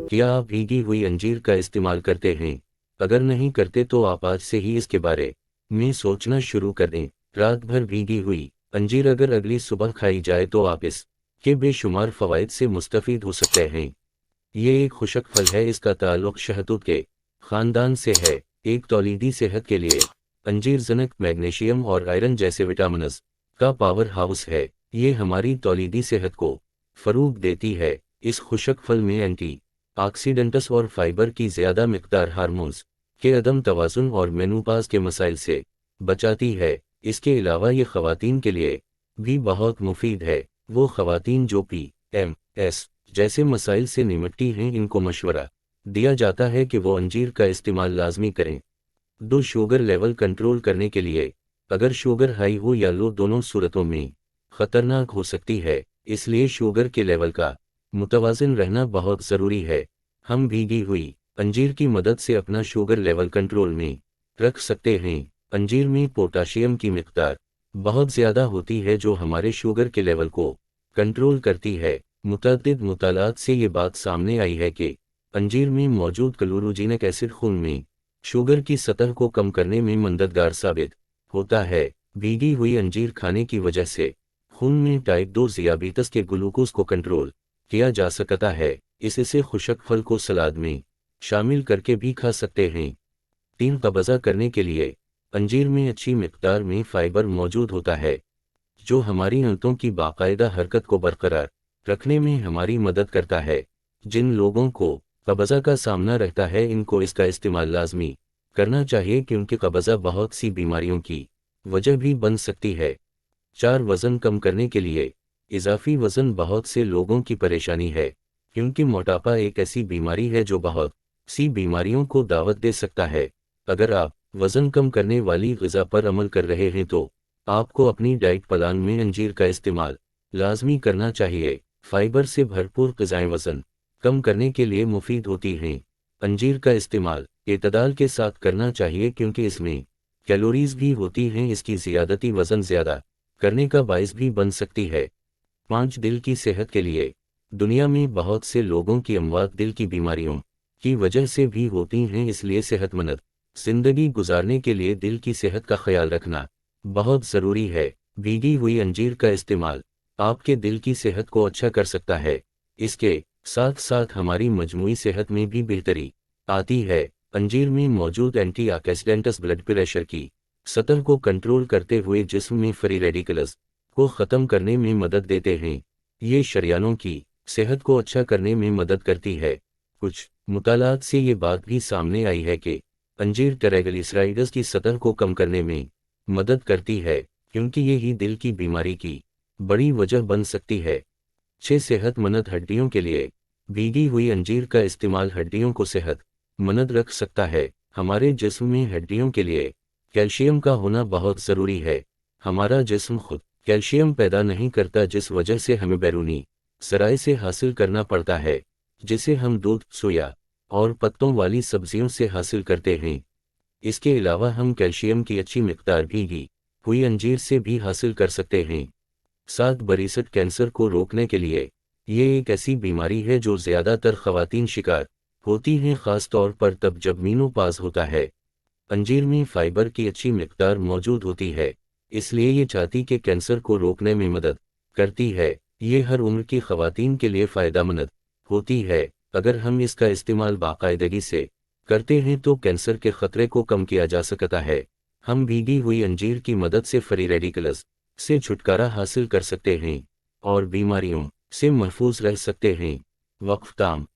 क्या आप भीगी हुई अंजीर का इस्तेमाल करते हैं? अगर नहीं करते तो आप आज से ही इसके बारे में सोचना शुरू कर दें। रात भर भीगी हुई अंजीर अगर अगली सुबह खाई जाए तो आप इसके बेशुमार फवाइद से मुस्तफीद हो सकते हैं। ये एक खुशक फल है, इसका ताल्लुक शहतूत के खानदान से है। एक तौलीदी सेहत के लिए अंजीर ज़िंक, मैग्नीशियम और आयरन जैसे विटामिन्स का पावर हाउस है। ये हमारी तौलीदी सेहत को फ़रोग़ देती है। इस खुशक फल में एंटी ऑक्सीडेंट्स और फाइबर की ज़्यादा मिक़दार हार्मोन्स के अदम तवाज़ुन और मेनोपॉज़ के मसाइल से बचाती है। इसके अलावा ये ख़वातीन के लिए भी बहुत मुफीद है। वो ख़वातीन जो PMS जैसे मसाइल से निपटती हैं, इनको मशवरा दिया जाता है कि वो अंजीर का इस्तेमाल लाजमी करें। शुगर लेवल कंट्रोल करने के लिए अगर शुगर हाई हो या लो, दोनों सूरतों में ख़तरनाक हो सकती है, इसलिए शुगर के लेवल का मुतवाज़िन रहना बहुत ज़रूरी है। हम भीगी हुई अंजीर की मदद से अपना शुगर लेवल कंट्रोल में रख सकते हैं। अंजीर में पोटाशियम की मिक़दार बहुत ज़्यादा होती है जो हमारे शुगर के लेवल को कंट्रोल करती है। मुतअद्दिद मुतालात से ये बात सामने आई है कि अंजीर में मौजूद क्लोरोजेनिक एसिड खून में शुगर की सतह को कम करने में मददगार साबित होता है। भीगी हुई अंजीर खाने की वजह से खून में टाइप 2 ज़ियाबीतस के ग्लूकोज को कंट्रोल किया जा सकता है। इससे खुशक फल को सलाद में शामिल करके भी खा सकते हैं। 3 कब्ज़ा करने के लिए अंजीर में अच्छी मिक़दार में फ़ाइबर मौजूद होता है जो हमारी आंतों की बाकायदा हरकत को बरकरार रखने में हमारी मदद करता है। जिन लोगों को कब्ज़ा का सामना रहता है, इनको इसका इस्तेमाल लाजमी करना चाहिए क्योंकि कब्ज़ा बहुत सी बीमारियों की वजह भी बन सकती है। 4 वज़न कम करने के लिए इजाफी वज़न बहुत से लोगों की परेशानी है क्योंकि मोटापा एक ऐसी बीमारी है जो बहुत सी बीमारियों को दावत दे सकता है। अगर आप वज़न कम करने वाली ग़िज़ा पर अमल कर रहे हैं तो आपको अपनी डाइट प्लान में अंजीर का इस्तेमाल लाजमी करना चाहिए। फाइबर से भरपूर ग़िज़ाएं वज़न कम करने के लिए मुफीद होती हैं। अंजीर का इस्तेमाल एतदाल के साथ करना चाहिए क्योंकि इसमें कैलोरीज़ भी होती हैं। इसकी ज़ियादती वज़न ज़्यादा करने का बाइस भी बन सकती है। 5 दिल की सेहत के लिए दुनिया में बहुत से लोगों की अमवात दिल की बीमारियों की वजह से भी होती हैं, इसलिए सेहतमंद ज़िंदगी गुजारने के लिए दिल की सेहत का ख्याल रखना बहुत ज़रूरी है। भीगी हुई अंजीर का इस्तेमाल आपके दिल की सेहत को अच्छा कर सकता है। इसके साथ साथ हमारी मजमूई सेहत में भी बेहतरी आती है। अंजीर में मौजूद एंटी ऑक्सीडेंट्स ब्लड प्रेशर की सतह को कंट्रोल करते हुए जिस्म में फ्री रेडिकल्स को ख़त्म करने में मदद देते हैं। ये शरियानों की सेहत को अच्छा करने में मदद करती है। कुछ मुतालात से ये बात भी सामने आई है कि अंजीर ट्राइग्लिसराइड्स की सतह को कम करने में मदद करती है क्योंकि यही दिल की बीमारी की बड़ी वजह बन सकती है। 6 सेहतमंद हड्डियों के लिए भीगी हुई अंजीर का इस्तेमाल हड्डियों को सेहतमंद रख सकता है। हमारे जिस्म में हड्डियों के लिए कैल्शियम का होना बहुत ज़रूरी है। हमारा जिस्म खुद कैल्शियम पैदा नहीं करता, जिस वजह से हमें बैरूनी ज़राए से हासिल करना पड़ता है, जिसे हम दूध, सोया और पत्तों वाली सब्जियों से हासिल करते हैं। इसके अलावा हम कैल्शियम की अच्छी मिक़दार भीगी हुई अंजीर से भी हासिल कर सकते हैं। 7 बरीसट कैंसर को रोकने के लिए ये एक ऐसी बीमारी है जो ज़्यादातर ख़वातीन शिकार होती हैं, ख़ास तौर पर तब जब मेनोपॉज़ होता है। अंजीर में फ़ाइबर की अच्छी मिक़दार मौजूद होती है, इसलिए ये छाती के कैंसर को रोकने में मदद करती है। ये हर उम्र की ख़वातीन के लिए फ़ायदेमंद होती है। अगर हम इसका इस्तेमाल बाकायदगी से करते हैं तो कैंसर के ख़तरे को कम किया जा सकता है। हम भीगी हुई अंजीर की मदद से फ्री रेडिकल्स से छुटकारा हासिल कर सकते हैं और बीमारियों से महफूज रह सकते हैं। वक्फ ताम।